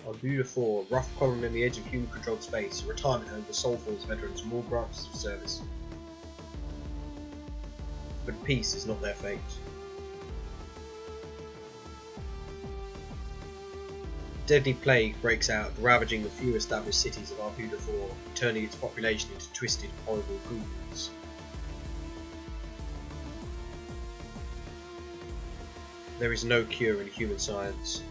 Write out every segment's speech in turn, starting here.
On Buda 4, rough colony on the edge of human-controlled space, a retirement home for Soulforce veterans from all branches of service. But peace is not their fate. Deadly plague breaks out, ravaging the few established cities of Arbuda 4, turning its population into twisted, horrible ghouls. There is no cure in human science.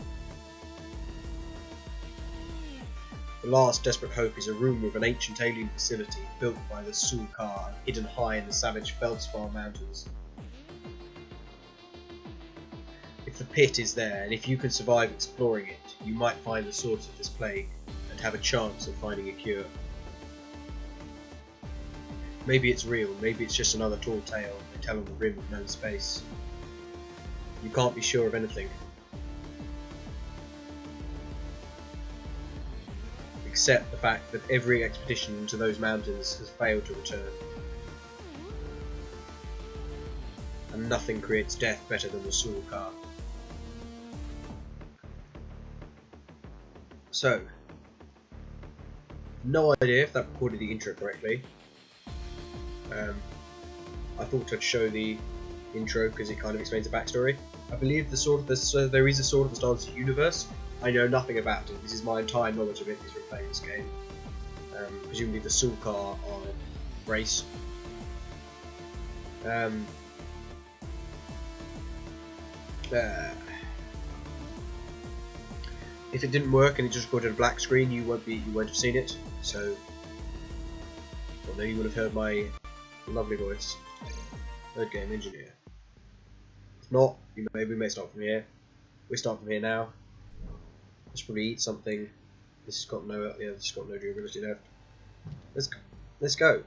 The last desperate hope is a rumour of an ancient alien facility built by the Sulkar, hidden high in the savage Feldspar Mountains. If the pit is there, and if you can survive exploring it, you might find the source of this plague, and have a chance of finding a cure. Maybe it's real, maybe it's just another tall tale they tell on the rim of no space. You can't be sure of anything. Except the fact that every expedition into those mountains has failed to return. And nothing creates death better than the Sulkar. So, no idea if that recorded the intro correctly. I thought I'd show the intro because it kind of explains the backstory. I believe there is a Sword of the Stars universe. I know nothing about it. This is my entire knowledge of it is from playing this game. Presumably the Sulkar are a race. If it didn't work and it just recorded a black screen, you won't have seen it. So, well, then you would have heard my lovely voice. Third game engineer. If not, we may start from here. We start from here now. Let's probably eat something. This has got no durability left. Let's go.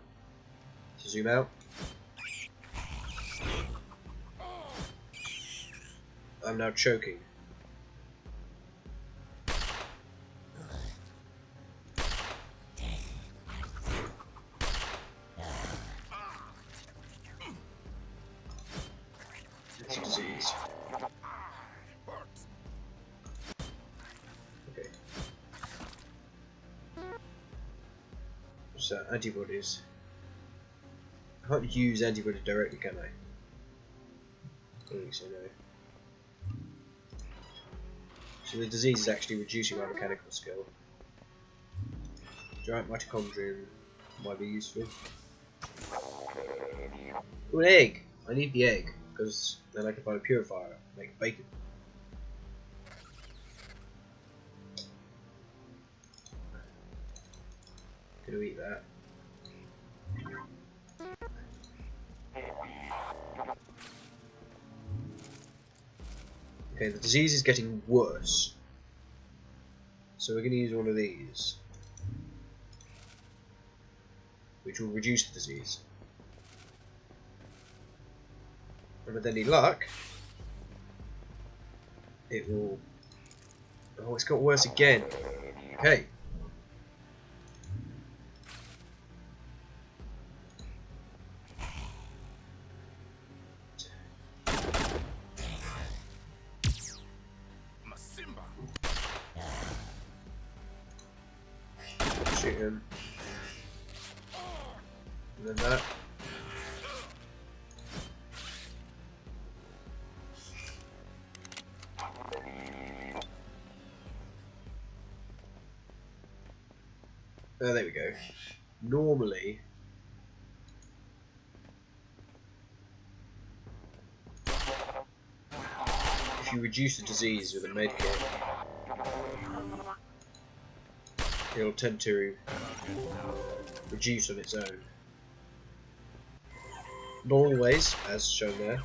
So zoom out. I'm now choking. It's a disease. Okay. So antibodies. I can't use antibodies directly, can I? I don't think so, no. So the disease is actually reducing my mechanical skill. Giant mitochondrion might be useful. Ooh, an egg! I need the egg, because then I can find a purifier and make bacon. Gonna eat that. Okay, the disease is getting worse. So we're going to use one of these, which will reduce the disease. And with any luck, it will... Oh, it's got worse again. Okay. Shoot him. And then that. Oh, there we go. Normally, if you reduce the disease with a medkit, it'll tend to reduce on its own. Not always, as shown there.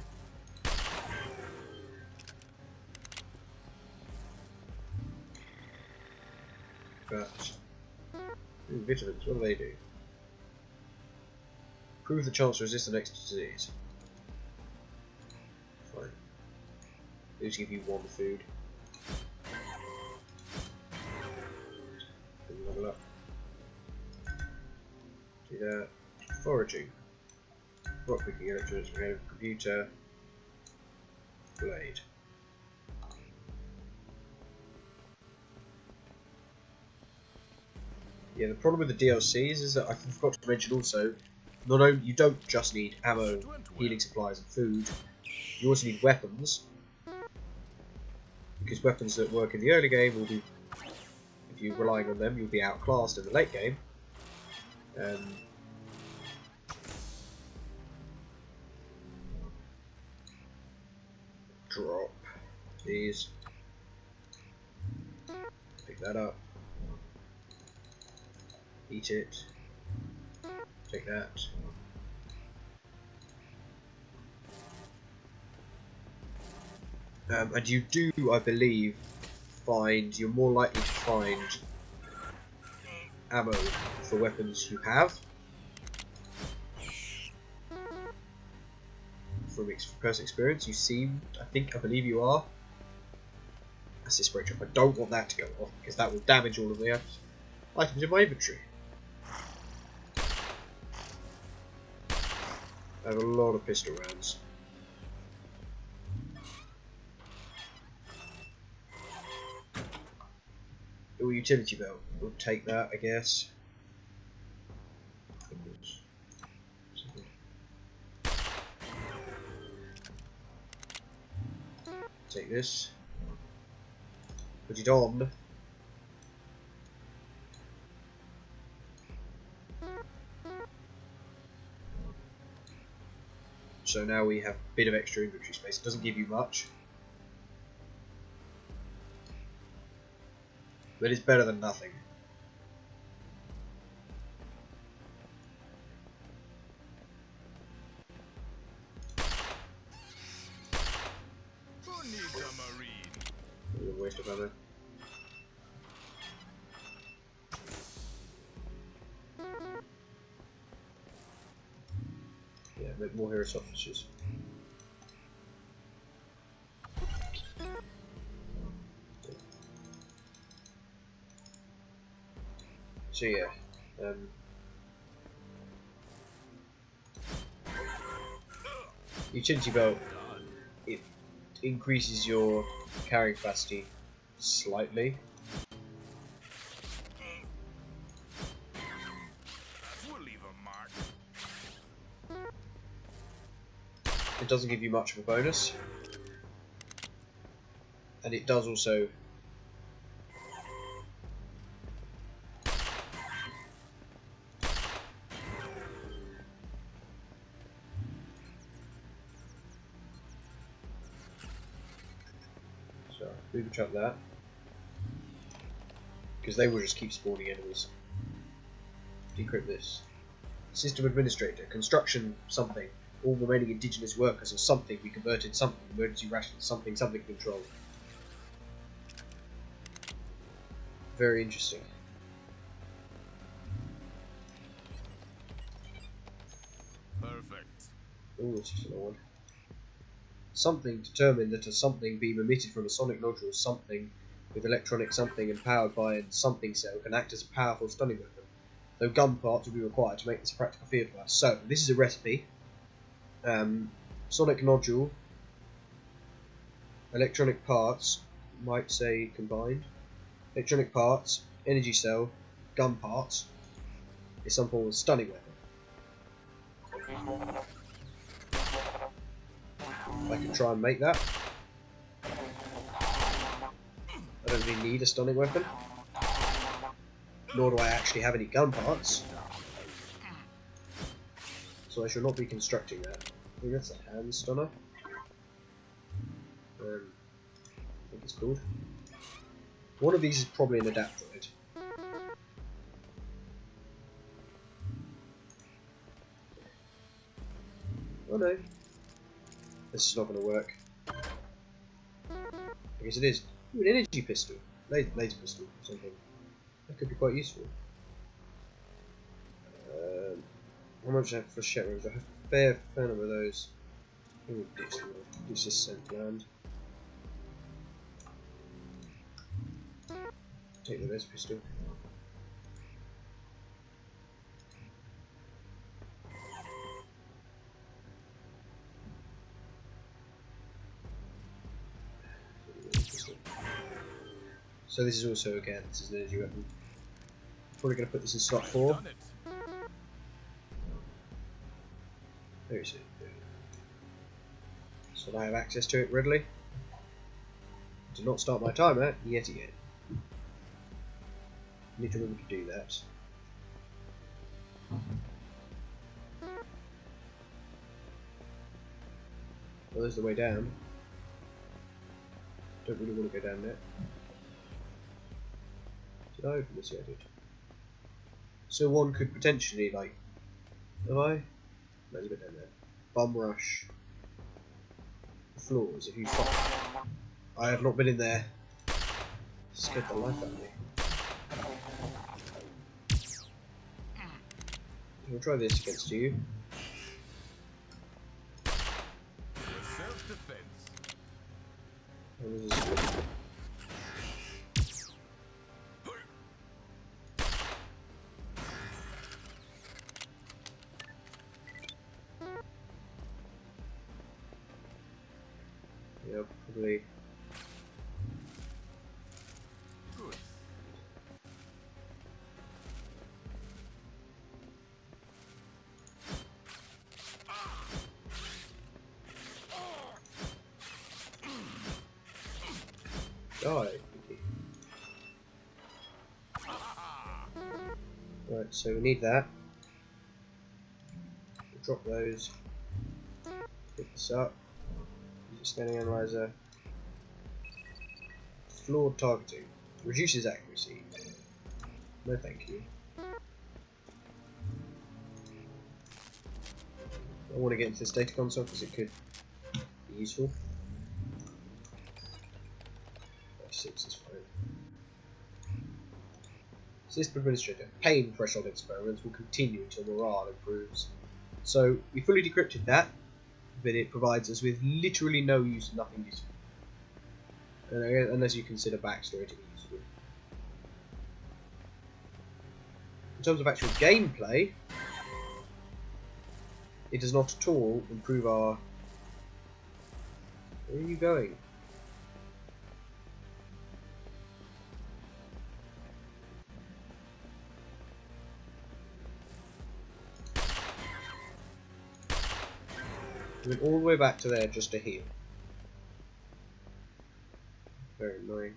But vitamins, what do they do? Improve the chance to resist the next disease. Fine. They just give you one food. Level up. Do that. Foraging. Rock picking, electronics, mechanical, computer. Blade. Yeah, the problem with the DLCs is that I forgot to mention also, not only you don't just need ammo, healing supplies, and food. You also need weapons, because weapons that work in the early game will be, if you're relying on them, you'll be outclassed in the late game. Drop these. Pick that up. Eat it. Take that. And you do, I believe, you're more likely to find ammo for weapons you have. From personal experience, I believe you are. That's this spray trap. I don't want that to go off because that will damage all of the items in my inventory. I have a lot of pistol rounds. Oh, utility belt. We'll take that, I guess. Take this. Put it on. So now we have a bit of extra inventory space. It doesn't give you much, but it's better than nothing. Who needs a marine? A waste of ammo. Yeah, make more hero sausages. So yeah, utility belt, it increases your carrying capacity slightly. That will leave a mark. It doesn't give you much of a bonus, and it does also we can chuck that, because they will just keep spawning enemies. Decrypt this. System administrator, construction something. All remaining indigenous workers or something be converted something. Emergency rations something control. Very interesting. Perfect. Oh, it's just another one. Something determined that a something beam emitted from a sonic nodule something with electronic something and powered by a something cell can act as a powerful stunning weapon, though gun parts will be required to make this a practical field device. So, this is a recipe. Sonic nodule, electronic parts, might say combined, electronic parts, energy cell, gun parts, is some form of stunning weapon. I can try and make that. I don't really need a stunning weapon, nor do I actually have any gun parts, so I shall not be constructing that. I think that's a hand stunner. I think it's called. One of these is probably an adaptoid. Oh no, this is not going to work. I guess it is. Ooh, an energy pistol, laser pistol, or something. That could be quite useful. How much do I have for shit rooms? I have a fair number of those. Ooh, ditch this scent land. Take the laser pistol. So this is also, again, this is an energy weapon. Probably going to put this in slot 4. Done it. There is it. So I have access to it readily. Do not start my timer yet again. Need to remember to do that. Well, there's the way down. Don't really want to go down there. Did I open this? Yeah, I did. So one could potentially, like... Have I? No, there's a bit down there. Bum rush. Floors, if you fuck. I have not been in there. Scared the life out of me. We'll try this against you. Self-defense. Oh, this is good. Yeah, probably. Good. Die. Right, so we need that. We'll drop those. Pick this up. Use a scanning analyzer. Flawed targeting. Reduces accuracy. No thank you. I want to get into this data console because it could be useful. 6 is fine. System administrator. Pain threshold experiments will continue until morale improves. So we fully decrypted that, but it provides us with literally no use, nothing useful. Unless you consider backstory to be useful. In terms of actual gameplay, it does not at all improve our... Where are you going? We went all the way back to there just to heal. Very annoying.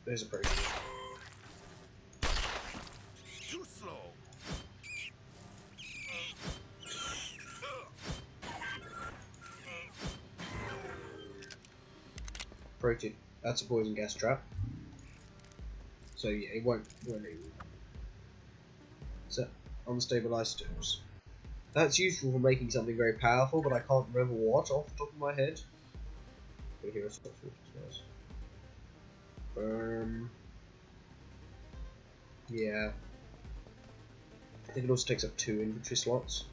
There's a person. Too slow. Protein. That's a poison gas trap. So yeah, it won't leave. So unstable isotopes. That's useful for making something very powerful, but I can't remember what off the top of my head. Okay, here's what yeah. I think it also takes up 2 inventory slots.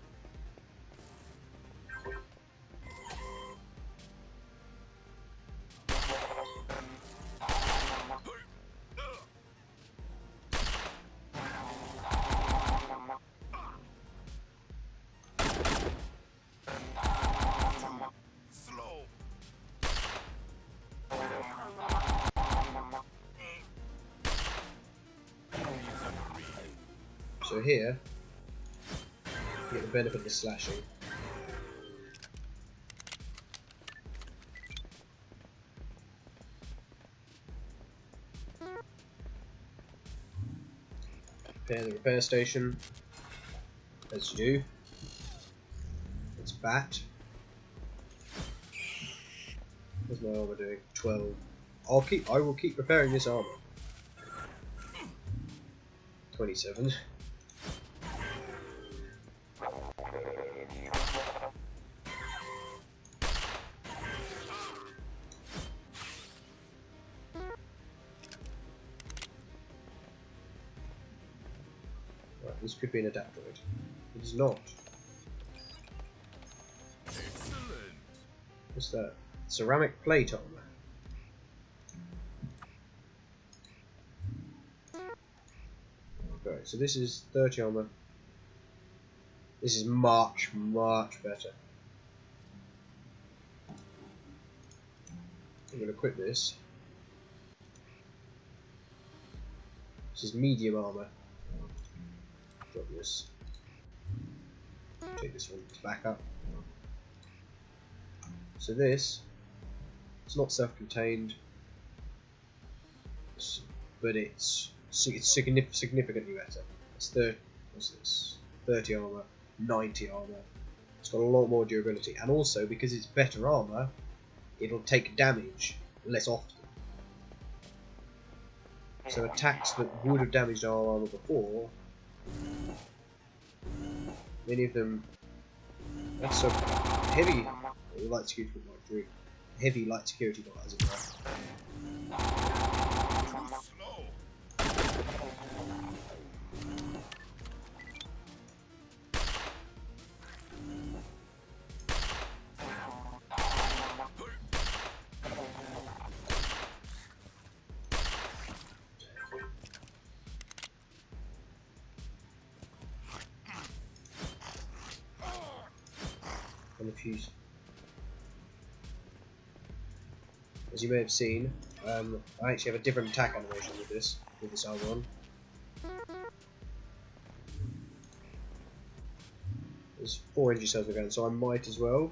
Slow. So here, you get the benefit of the slashing. Repair the repair station, as you do. It's bat. What's my armor doing? 12. I will keep repairing this armor. 27. Right, this could be an adaptoid. It is not. Excellent. What's that? Ceramic plate armor. Right, so this is 30 armor. This is much, much better. I'm going to equip this. is medium armor. Drop this. Take this one back up. So this, it's not self-contained, but it's significantly better. It's what's this? 30 armor, 90 armor. It's got a lot more durability, and also because it's better armor, it'll take damage less often. So attacks that would have damaged our armor before, many of them. That's a heavy light security Mark 3. Heavy light security bot, as it were. Too slow. And a fuse. As you may have seen, I actually have a different attack animation with this armor on. There's 4 energy cells again, so I might as well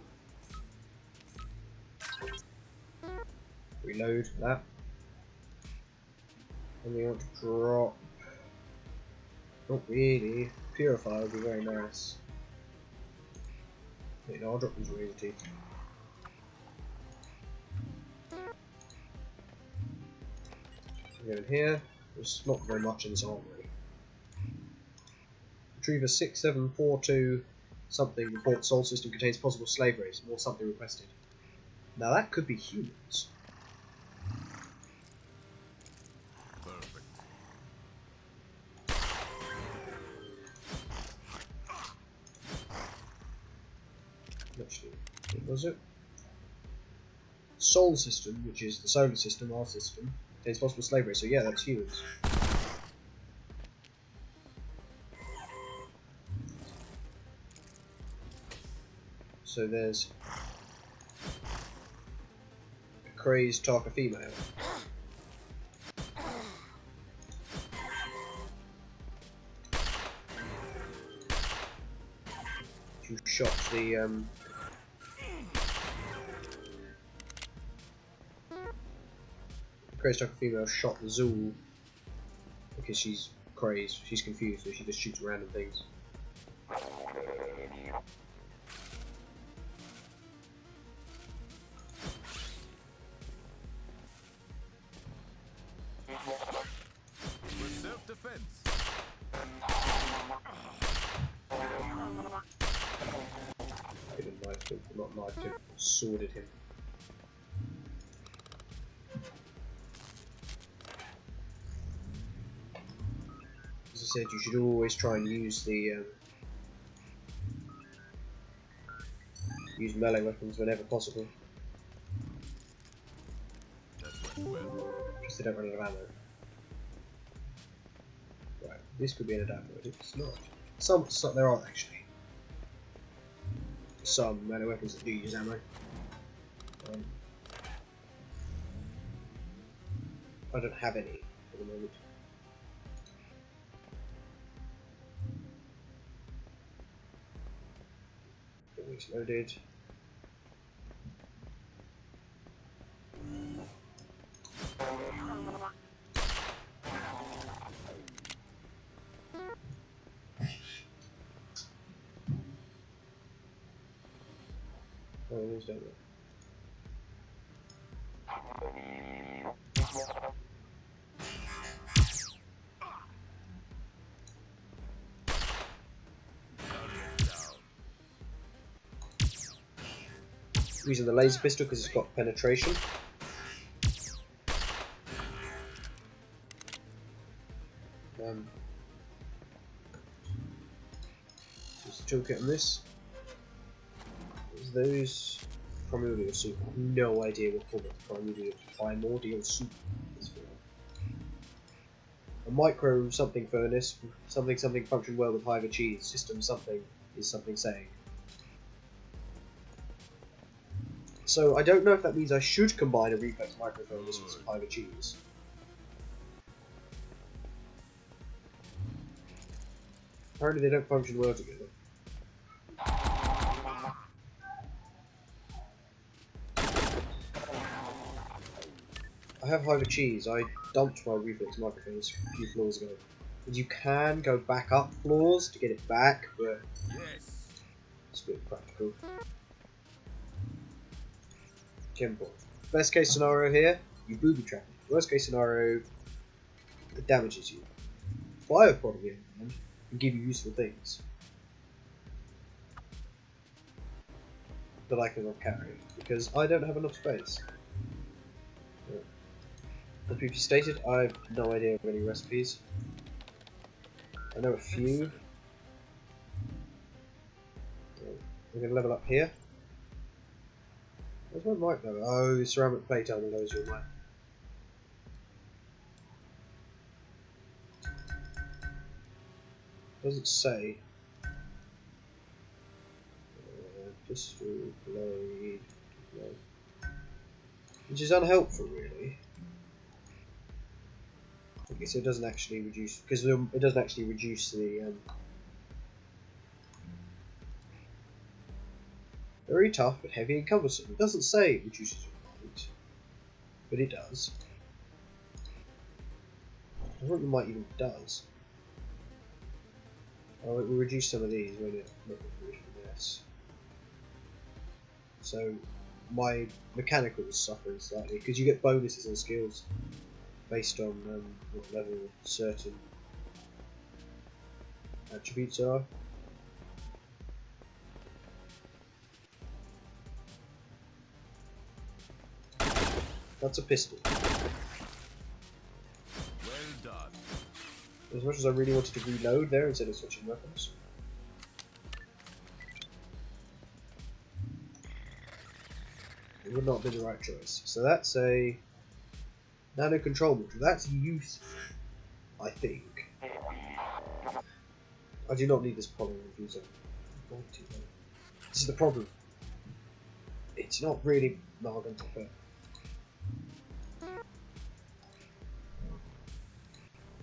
reload that. And we want to drop. Not really. Purify would be very nice. Wait, no, I'll drop these razor teeth. Go in here. There's not very much in this armory. Retriever 6742 something reports Soul System contains possible slave race, or something requested. Now that could be humans. Perfect. Actually, what was it? Soul System, which is the solar system, our system, contains possible slave race, so yeah, that's humans. So there's a crazed Tarka female. Who shot the crazed Tarka female shot the Zool because she's crazed, she's confused, so she just shoots random things. For self-defense. Could have knifed him, not knifed him, sworded him. As I said, you should always try and use the use melee weapons whenever possible, That's went well. because they don't run out of ammo. Right, this could be an adapter, but it's not. Some there are actually some melee weapons that do use ammo. I don't have any at the moment. Always loaded. Oh, it is, don't it? Using the laser pistol because it's got penetration. Just the toolkit on this. There's those primordial soup. I have no idea what form of primordial soup is for. A micro something furnace, something function well with hive cheese. System something is something saying. So I don't know if that means I should combine a reflex micro furnace with some hive cheese. Apparently they don't function well together. I have Hive of Cheese. I dumped my reflex microphones a few floors ago. And you can go back up floors to get it back, but Yes. it's a bit practical. Chemical. Best case scenario here, you booby trap it. Worst case scenario, it damages you. Fire pod, on the other hand, can give you useful things that I cannot carry because I don't have enough space. As previously stated, I have no idea of any recipes. I know a few. Excellent. We're going to level up here. Where's my mic though? Oh, ceramic plate only lowers your mic. Doesn't say. Pistol blade, which is unhelpful, really. Okay, so it doesn't actually reduce because it doesn't actually reduce the. Very tough, but heavy and cumbersome. It doesn't say it reduces your weight, but it does. I think the might even does. Oh, it will reduce some of these, won't it? Yes. So my mechanicals suffering slightly because you get bonuses and skills based on what level certain attributes are. That's a pistol. Well done. As much as I really wanted to reload there instead of switching weapons. It would not have been the right choice. So that's a nano control module. That's useful, I think. I do not need this polymer infuser. This is the problem. It's not really Nargan to fit.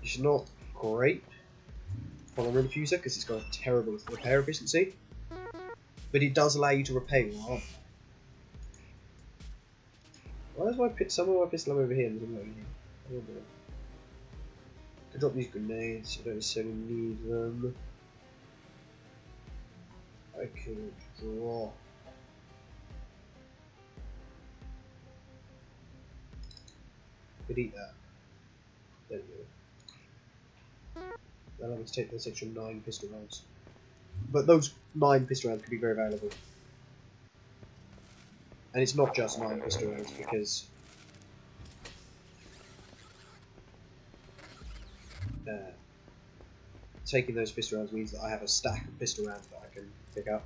It's not great polymer infuser because it's got a terrible repair efficiency, but it does allow you to repair your armor. Why is my some of my pistol ammo over here and some over here? I don't know. I could drop these grenades. I don't necessarily need them. I could drop. Could eat that. There we go. Allow me to take this extra 9 pistol rounds. But those 9 pistol rounds could be very valuable. And it's not just 9 pistol rounds because taking those pistol rounds means that I have a stack of pistol rounds that I can pick up.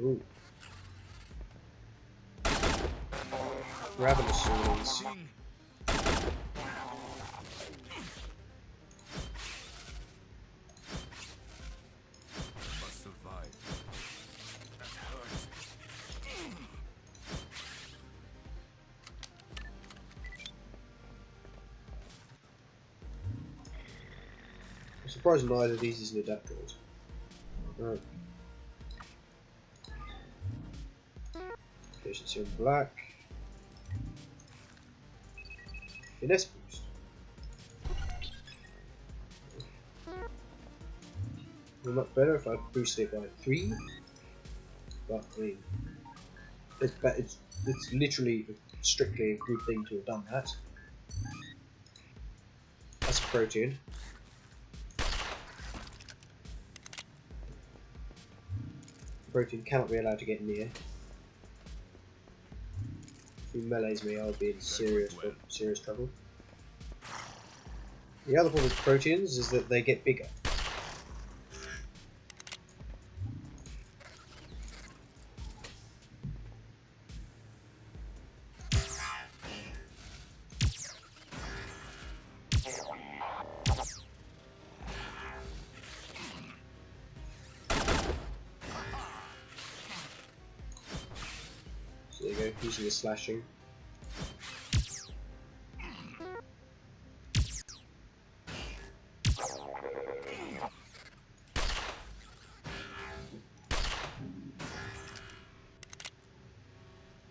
Ooh. Ravenous swords. Must survive. That hurts. I'm surprised neither of these is an adaptoid. Right. Efficiency on black. Finesse boost. Well, much better if I boosted it by 3. But I mean, it's literally strictly a good thing to have done that. That's a protein. Protein cannot be allowed to get near. If he melees me, I'll be in serious trouble. The other problem with proteins is that they get bigger. So there you go, using the slashing.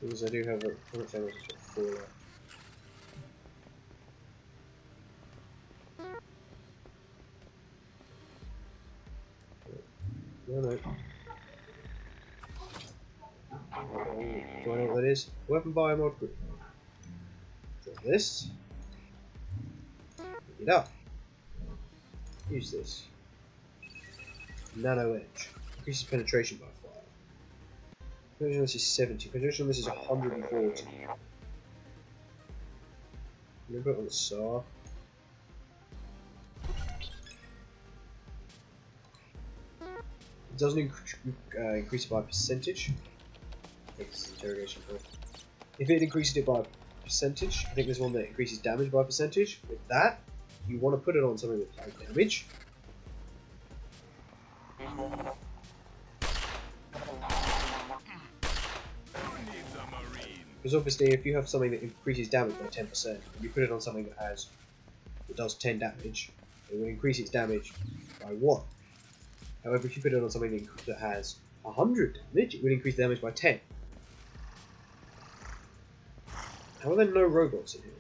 Because I do have a... How much damage? I've got 4 left. No, no. Do I know what that is? Weapon biomod group. Drop this. Pick it up. Use this. Nano edge. Increases penetration by 5. Penetration on this is 70. Penetration on this is 140. I'm going to put it on the SAR. It doesn't increase it by percentage. I think this is interrogation point. If it increases it by percentage, I think there's one that increases damage by percentage. With that, you want to put it on something with high damage. Because obviously, if you have something that increases damage by 10%, and you put it on something that does 10 damage, it will increase its damage by 1. However, if you put it on something that has 100 damage, it will increase the damage by 10. How are there no robots in here?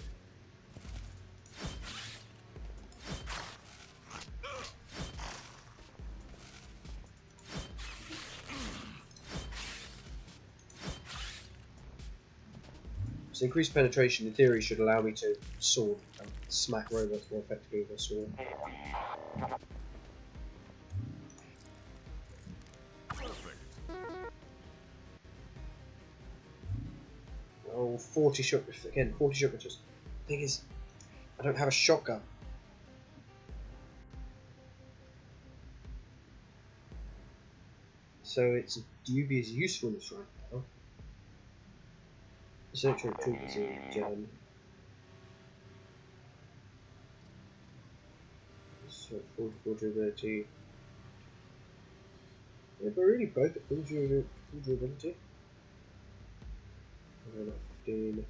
So increased penetration, in theory, should allow me to sword and smack robots more effectively with a sword. Oh, 40 shotguns. Again, 40 shotguns. Thing is, I don't have a shotgun. So it's dubious usefulness right now. Essential tools in gem. So 44 durability. Yeah, but really both at full durability. And then at 15.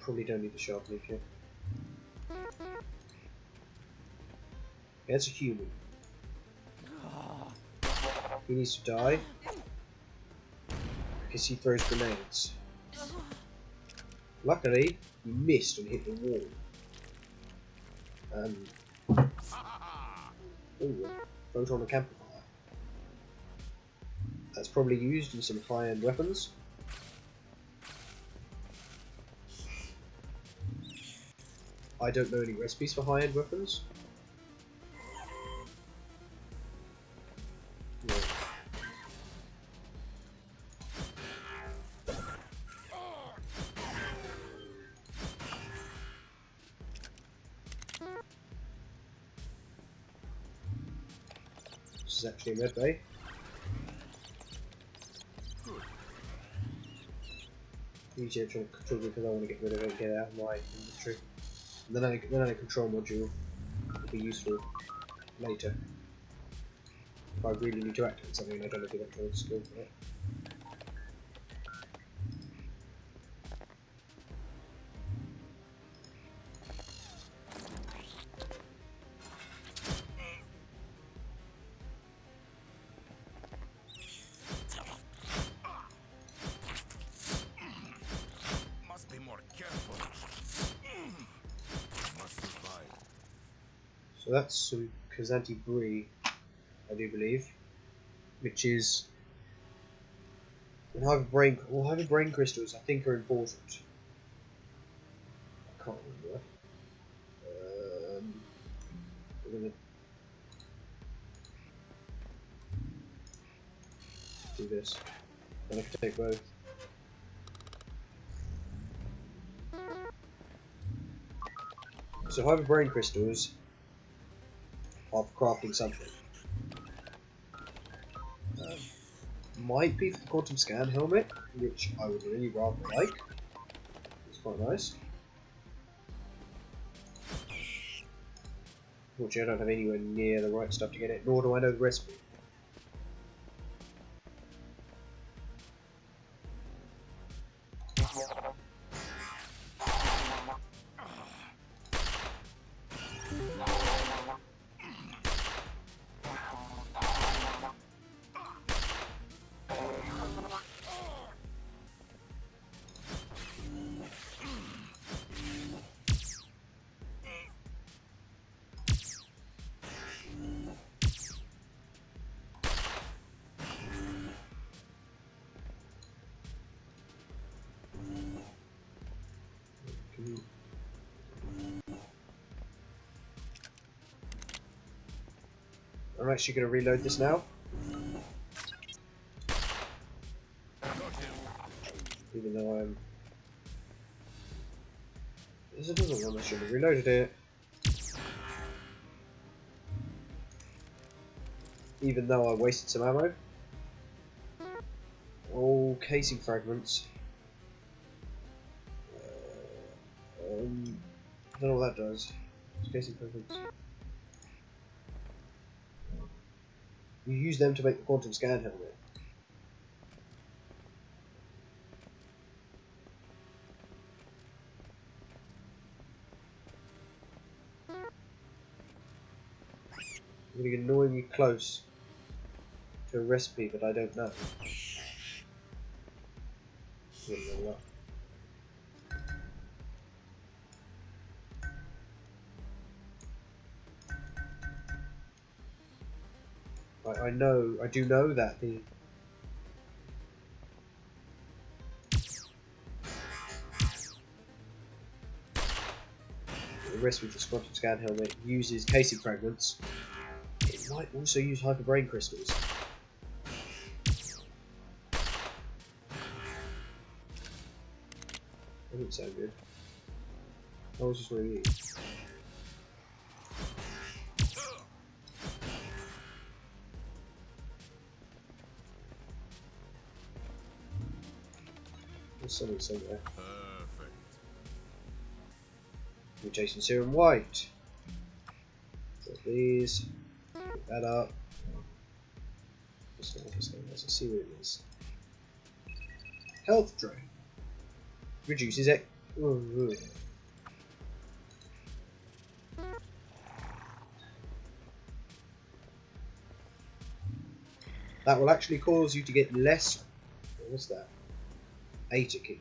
Probably don't need the sharp leaf yet. It's a human. He needs to die because he throws grenades. Luckily, he missed and hit the wall. Ooh, photonic amplifier. That's probably used in some high-end weapons. I don't know any recipes for high-end weapons. No. This is actually a med bay. Usually I'm trying to control it because I want to get rid of it and get it out of my inventory. And then a control module will be useful later. If I really need to activate something, I don't have the electronic skill for it. Must be more careful. Must survive. So that's some Kazanti Brie, I do believe, which is hyper brain crystals. I think are important. I can't remember. We're gonna do this. Then I can take both. So hyper brain crystals are for crafting something. Might be for the quantum scan helmet, which I would really rather like. It's quite nice. Unfortunately, I don't have anywhere near the right stuff to get it, nor do I know the recipe. I'm actually going to reload this now. Even though I'm... There's another one I should have reloaded it. Even though I wasted some ammo. Oh, casing fragments. I don't know what that does. Casing fragments. You use them to make the quantum scan helmet. I'm getting annoyingly close to a recipe that I don't know. I do know that the recipe for quantum scan helmet uses casing fragments. It might also use hyper brain crystals. That doesn't sound good. I was just really easy. There's something somewhere. Perfect. Mutation serum white. Got these. Pick that up. Just let's see what it is. Health drain. Reduces it. That will actually cause you to get less. What's that? Eta key.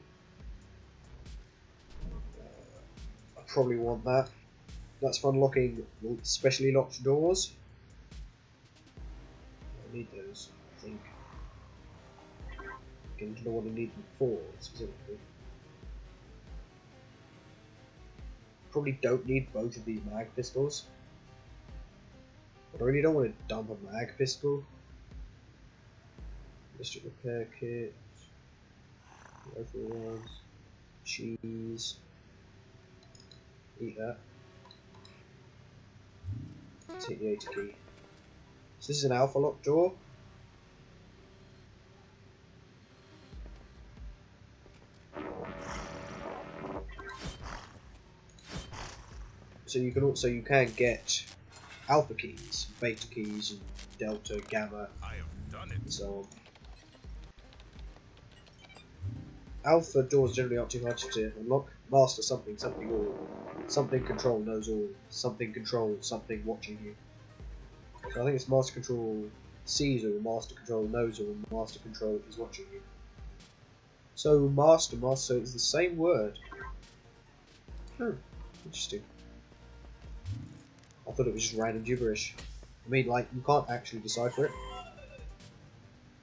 I probably want that. That's for unlocking specially locked doors. I need those, I think. I don't know what I need them for specifically. Probably don't need both of these mag pistols. But I really don't want to dump a mag pistol. District repair kit. Rifle rounds. Cheese. Eat that. Take the Eta key. So this is an alpha lock door. So you can get alpha keys, beta keys, and delta, gamma, I have done it. and so on. Alpha doors generally aren't too hard to unlock. Master something, something all. Something control knows all. Something control, something watching you. So I think it's master control sees all, master control knows all, master control is watching you. So master, so it's the same word. Interesting. I thought it was just random gibberish. I mean, like, you can't actually decipher it.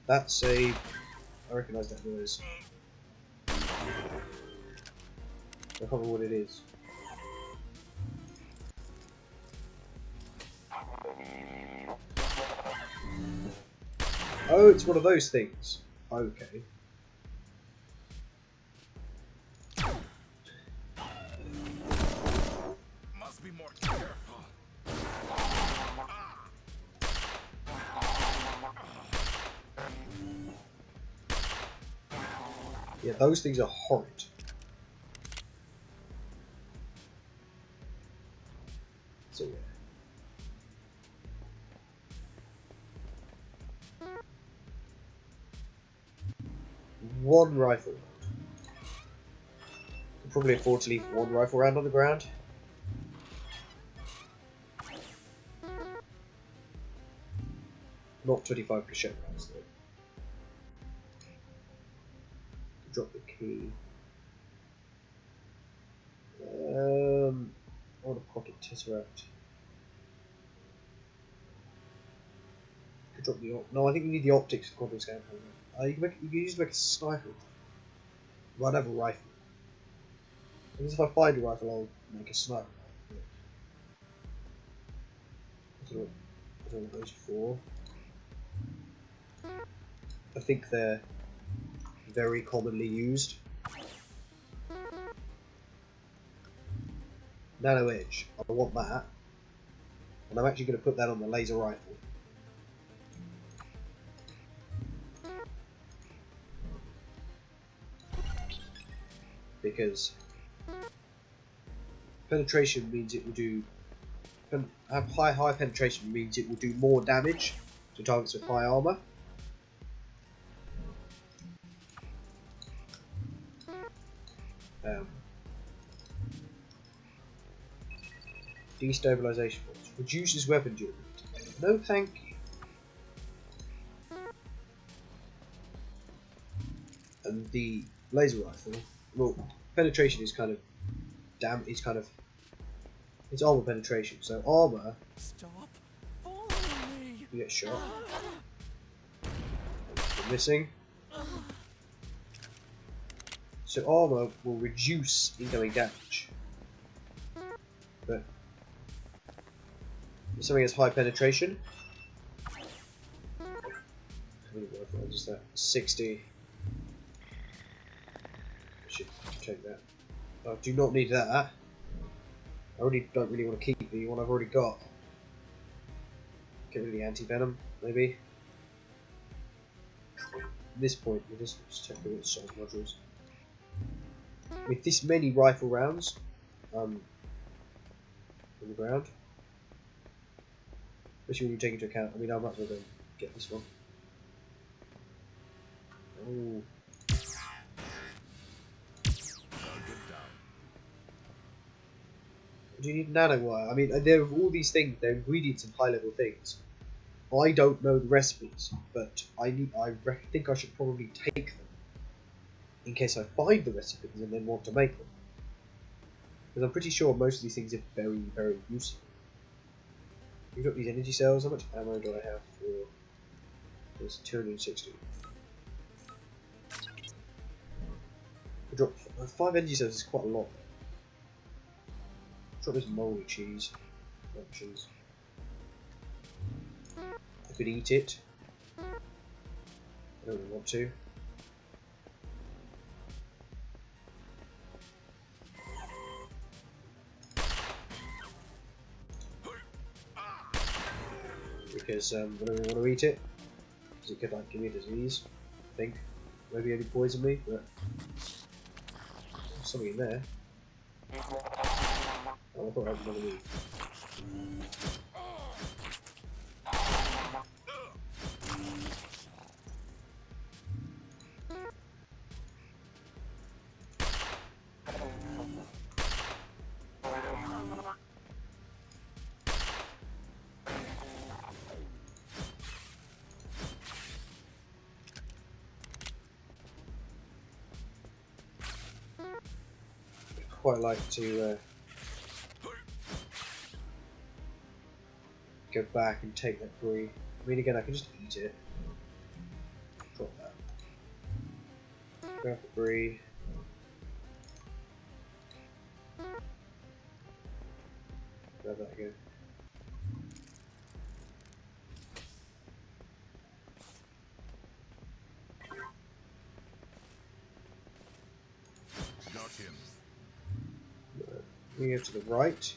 That's a... I recognise that noise. I can't remember what it is. Oh, it's one of those things. Okay. Must be more careful. Yeah, those things are horrid. So yeah. One rifle. Could probably afford to leave one rifle round on the ground. Not 25 cachette rounds though. Drop the key. I want a pocket tesseract. Could drop the no, I think you need the optics for quantum scan. You can use to make a sniper. Well, I'd have a rifle. I guess if I find a rifle, I'll make a sniper. I don't know what those for. I think they're very commonly used. Nano Edge, I want that. And I'm actually going to put that on the laser rifle. Because penetration means it will do... Have high penetration means it will do more damage to targets with high armor. Destabilization force. Reduces weapon durability. No thank you. And the laser rifle, well, penetration is kind of it's armor penetration. So armor, Stop following me. you get shot. You're missing. So armor will reduce incoming damage. But if something has high penetration, how many rifles is that? 60. I should check that. I do not need that. I already don't really want to keep the one I've already got. Get rid of the anti-venom, maybe. At this point, we'll just check the SOTS modules. With this many rifle rounds on the ground, especially when you take into account, I mean, I might as well go and get this one. Oh. Do you need nanowire? I mean, there are all these things, they're ingredients and high-level things. I don't know the recipes, but I think I should probably take them in case I find the recipes and then want to make them. Because I'm pretty sure most of these things are very, very useful. We've got these energy cells. How much ammo do I have for this? 260. I dropped 5 energy cells is quite a lot. Drop this moldy cheese. Options. I could eat it. I don't really want to. Because I don't really want to eat it. Because it could like give me a disease. I think. Maybe only poison me, but there's something in there. Oh, I thought I had another meat. Quite like to go back and take that brie. I mean, again, I can just eat it. Drop that. Grab the brie. Grab that again. Got him. We go to the right.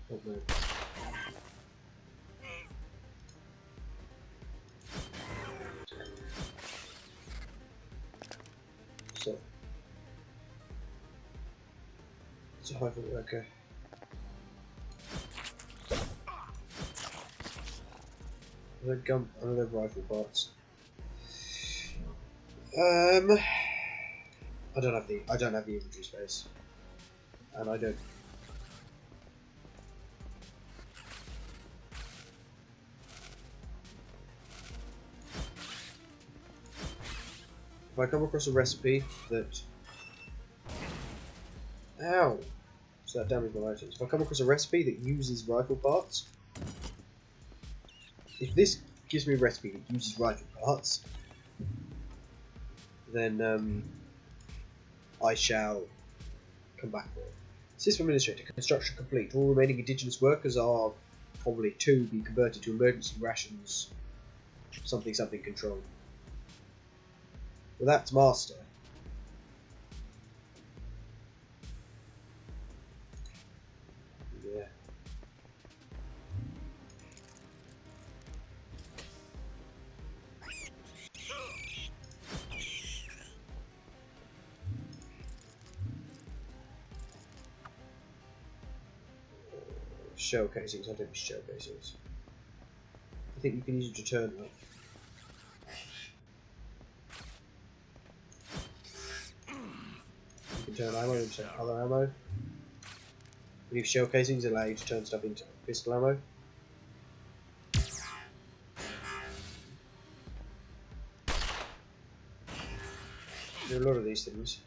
Oh no. So it's a rifle worker. Another rifle parts. I don't have the inventory space, and I don't. if I come across a recipe that... Ow! So that damaged my items. If I come across a recipe that uses rifle parts... If this gives me a recipe that uses rifle parts, then I shall come back for it. System Administrator, construction complete. All remaining indigenous workers are probably to be converted to emergency rations something something control. Well, that's Master. Yeah. Shell casings, I don't use shell casings. I think you can use it to turn up. You can turn ammo into other ammo. We use shell casings allow you to turn stuff into pistol ammo. There are a lot of these things.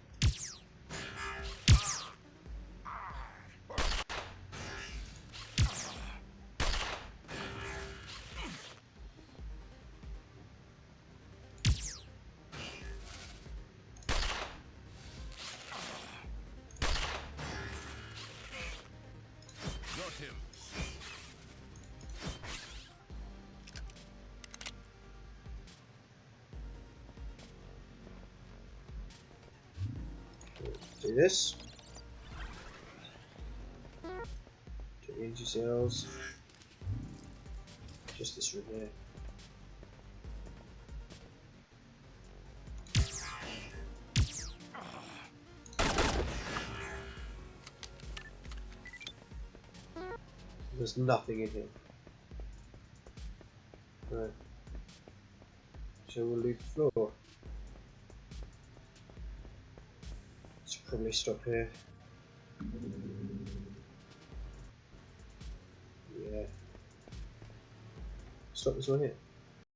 Got him. Do this. Two energy cells. Just this room here. There's nothing in here. Right. So we'll leave the floor. Let's probably stop here. Yeah. Stop this one here.